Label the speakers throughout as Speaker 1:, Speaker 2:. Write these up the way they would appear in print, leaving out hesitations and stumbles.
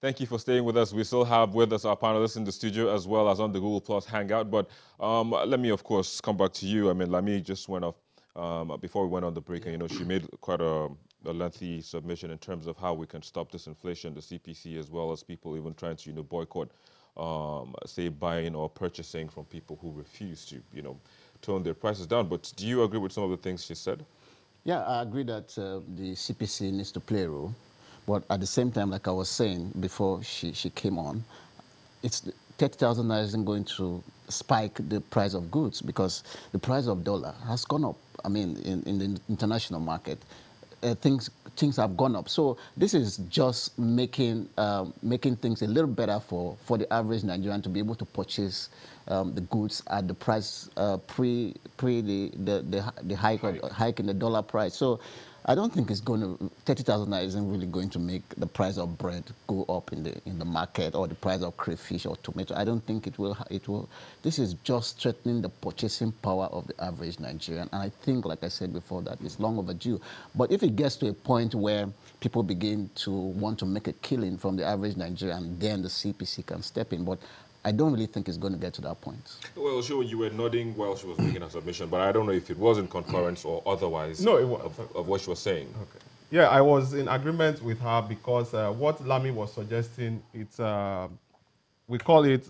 Speaker 1: Thank you for staying with us. We still have with us our panelists in the studio as well as on the Google Plus Hangout. But let me, of course, come back to you. I mean, Lami just went off before we went on the break, and she made quite a lengthy submission in terms of how we can stop this inflation, the CPC, as well as people even trying to, boycott, say, buying or purchasing from people who refuse to, tone their prices down. But do you agree with some of the things she said?
Speaker 2: Yeah, I agree that the CPC needs to play a role. But at the same time, like I was saying before she came on, it's 30,000 naira isn't going to spike the price of goods because the price of dollar has gone up. I mean, in the international market, things have gone up. So this is just making things a little better for the average Nigerian to be able to purchase the goods at the price pre the hike in the dollar price. So I don't think it's going to 30,000 naira isn't really going to make the price of bread go up in the market, or the price of crayfish or tomato. I don't think it will. It will. This is just strengthening the purchasing power of the average Nigerian, and I think, like I said before, that it's long overdue. But if it gets to a point where people begin to want to make a killing from the average Nigerian, then the CPC can step in. But I don't really think it's going to get to that point.
Speaker 1: Well, sure, you were nodding while she was making her submission, but I don't know if it was in concurrence or otherwise
Speaker 3: No, it was.
Speaker 1: of what she was saying.
Speaker 3: Okay. Yeah, I was in agreement with her because what Lami was suggesting, it's we call it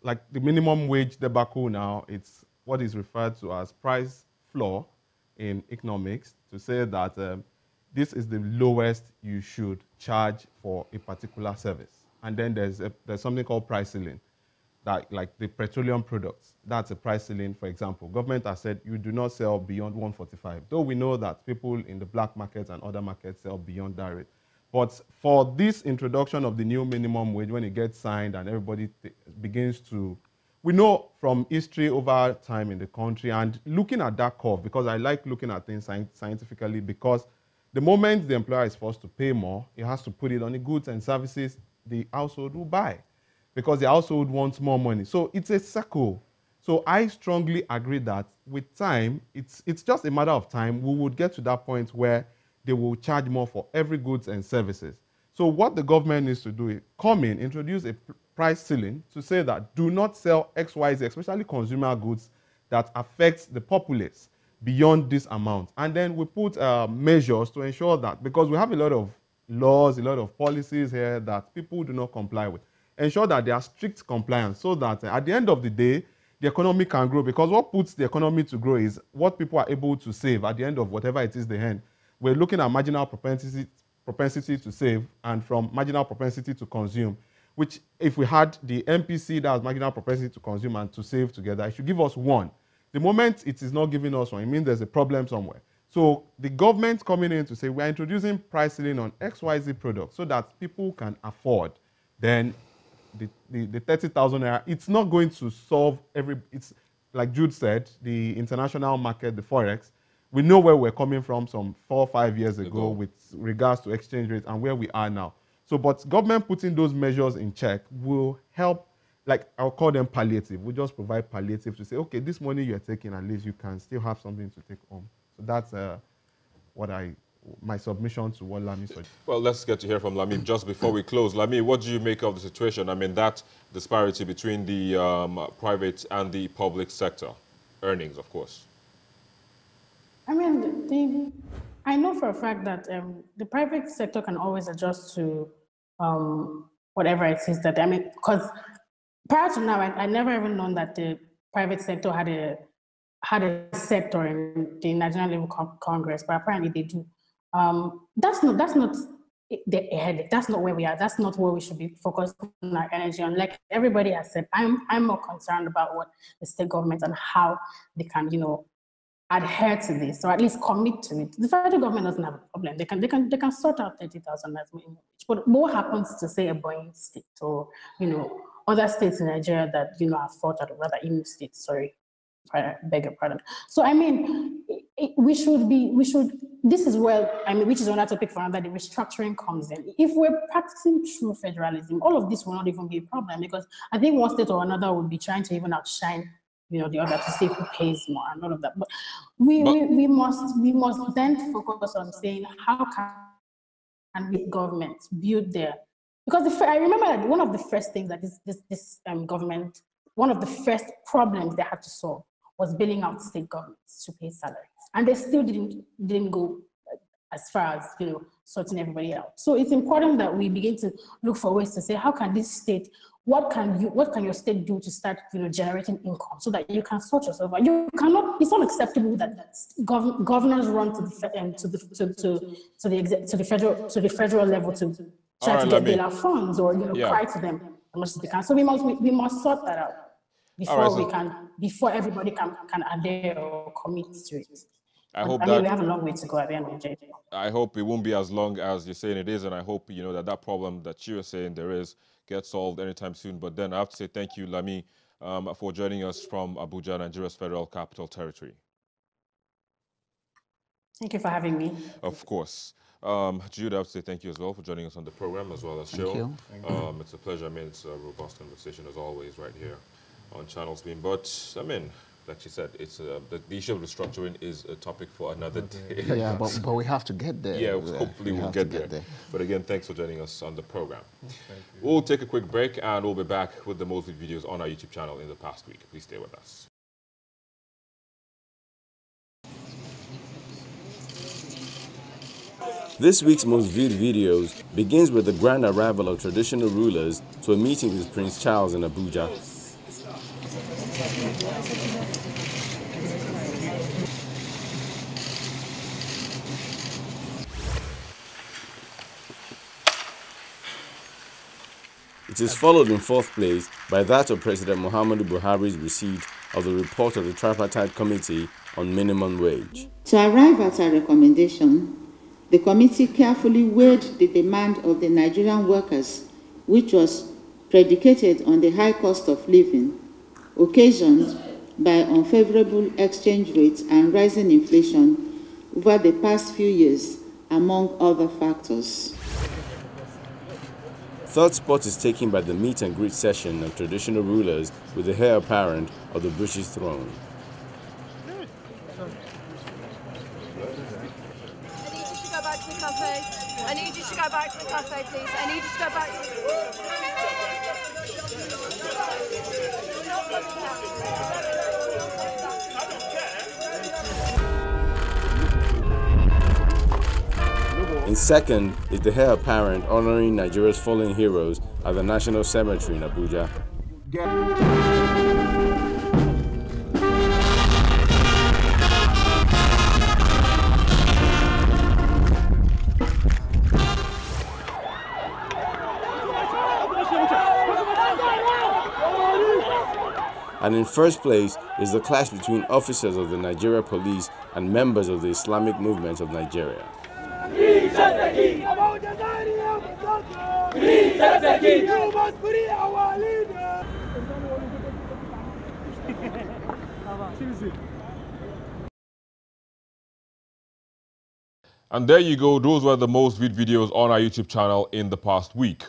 Speaker 3: like the minimum wage debacle now. It's what is referred to as price floor in economics, to say that this is the lowest you should charge for a particular service. And then there's something called price ceiling, that like the petroleum products, that's a price ceiling, for example. Government has said you do not sell beyond 145, though we know that people in the black markets and other markets sell beyond that rate. But for this introduction of the new minimum wage, when it gets signed and everybody begins to, we know from history over time in the country, and looking at that curve, because I like looking at things scientifically, because the moment the employer is forced to pay more, it has to put it on the goods and services the household will buy, because the household wants more money. So it's a circle. So I strongly agree that with time, it's just a matter of time, we would get to that point where they will charge more for every goods and services. So what the government needs to do is come in, introduce a price ceiling to say that do not sell XYZ, especially consumer goods that affects the populace beyond this amount. And then we put measures to ensure that, because we have a lot of laws, a lot of policies here that people do not comply with. Ensure that there are strict compliance so that at the end of the day, the economy can grow, because what puts the economy to grow is what people are able to save at the end of whatever it is they earn. We're looking at marginal propensity to save, and from marginal propensity to consume, which if we had the MPC, that was marginal propensity to consume and to save together, it should give us one. The moment it is not giving us one, it means there's a problem somewhere. So the government coming in to say we're introducing price ceiling on XYZ products so that people can afford, then the 30,000 naira, it's not going to solve it's like Jude said, the international market, the Forex, we know where we're coming from some 4 or 5 years ago with regards to exchange rates and where we are now. So, but government putting those measures in check will help, like I'll call them palliative. We'll just provide palliative to say, okay, this money you're taking, at least you can still have something to take home. So that's my submission to what Lami said.
Speaker 1: Well, let's get to hear from Lami just before we close. Lami, what do you make of the situation? I mean, that disparity between the private and the public sector earnings, of course.
Speaker 4: I mean, I know for a fact that the private sector can always adjust to whatever it is that, I mean, because prior to now, I never even known that the private sector had a sector in the Nigerian Labour Congress, but apparently they do. That's not the headache. That's not where we are. That's not where we should be focusing our energy on. Like everybody has said, I'm more concerned about what the state government and how they can, adhere to this, or at least commit to it. The federal government doesn't have a problem. They can sort out 30,000 as minimum wage. But what happens to, say, a Boeing state, or other states in Nigeria that have fought out, rather Imo State, sorry, I beg your pardon. So I mean, we should. This is where, I mean, which is another topic for another. The restructuring comes in. If we're practicing true federalism, all of this will not even be a problem, because I think one state or another would be trying to even outshine the other to see who pays more and all of that. But we must then focus on saying, how can we governments build their because I remember that one of the first things that this government, one of the first problems they had to solve was bailing out state governments to pay salaries, and they still didn't go as far as sorting everybody out. So it's important that we begin to look for ways to say, how can this state, what can your state do to start generating income so that you can sort yourself out? You cannot. It's unacceptable that governors run to the federal level to try to get bailout funds or cry to them as much as they can. So we must sort that out before everybody can adhere or commit to it. I mean, we have a long way to go at the end of the day.
Speaker 1: I hope it won't be as long as you're saying it is, and I hope that problem that you're saying there is gets solved anytime soon. But then I have to say thank you, Lami, for joining us from Abuja, Nigeria's Federal Capital Territory.
Speaker 4: Thank you for having me.
Speaker 1: Of course. Jude, I have to say thank you as well for joining us on the program as well as show.
Speaker 2: Thank you.
Speaker 1: It's a pleasure. I mean, it's a robust conversation as always right here on Channels Beam. But I mean, like you said, it's the issue of restructuring is a topic for another day.
Speaker 2: Yeah, but we have to get there.
Speaker 1: Yeah, hopefully we'll get there. But again, thanks for joining us on the program. We'll take a quick break and we'll be back with the most videos on our YouTube channel in the past week. Please stay with us.
Speaker 5: This week's most viewed videos begins with the grand arrival of traditional rulers to a meeting with Prince Charles in Abuja. It is followed in fourth place by that of President Muhammadu Buhari's receipt of the report of the Tripartite Committee on Minimum Wage.
Speaker 6: To arrive at a recommendation, the committee carefully weighed the demand of the Nigerian workers, which was predicated on the high cost of living, occasioned by unfavorable exchange rates and rising inflation over the past few years, among other factors.
Speaker 5: Third spot is taken by the meet and greet session of traditional rulers with the heir apparent of the British throne.
Speaker 7: I need you to go back to the cafe, please. I need you to go back to the
Speaker 5: In second is the heir apparent honoring Nigeria's fallen heroes at the National Cemetery in Abuja. And in first place is the clash between officers of the Nigeria Police and members of the Islamic movement of Nigeria.
Speaker 1: And there you go. Those were the most viewed videos on our YouTube channel in the past week.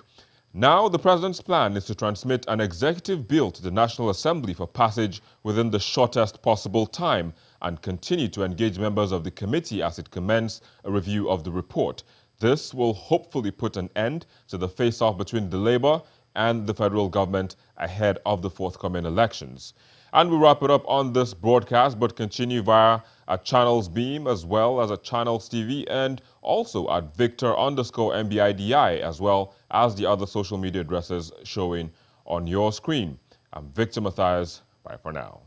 Speaker 1: Now, the president's plan is to transmit an executive bill to the National Assembly for passage within the shortest possible time and continue to engage members of the committee as it commences a review of the report. This will hopefully put an end to the face-off between the Labour and the federal government ahead of the forthcoming elections. And we wrap it up on this broadcast, but continue via at Channels Beam as well as at Channels TV and also at Victor_MBIDI as well as the other social media addresses showing on your screen. I'm Victor Matthias. Bye for now.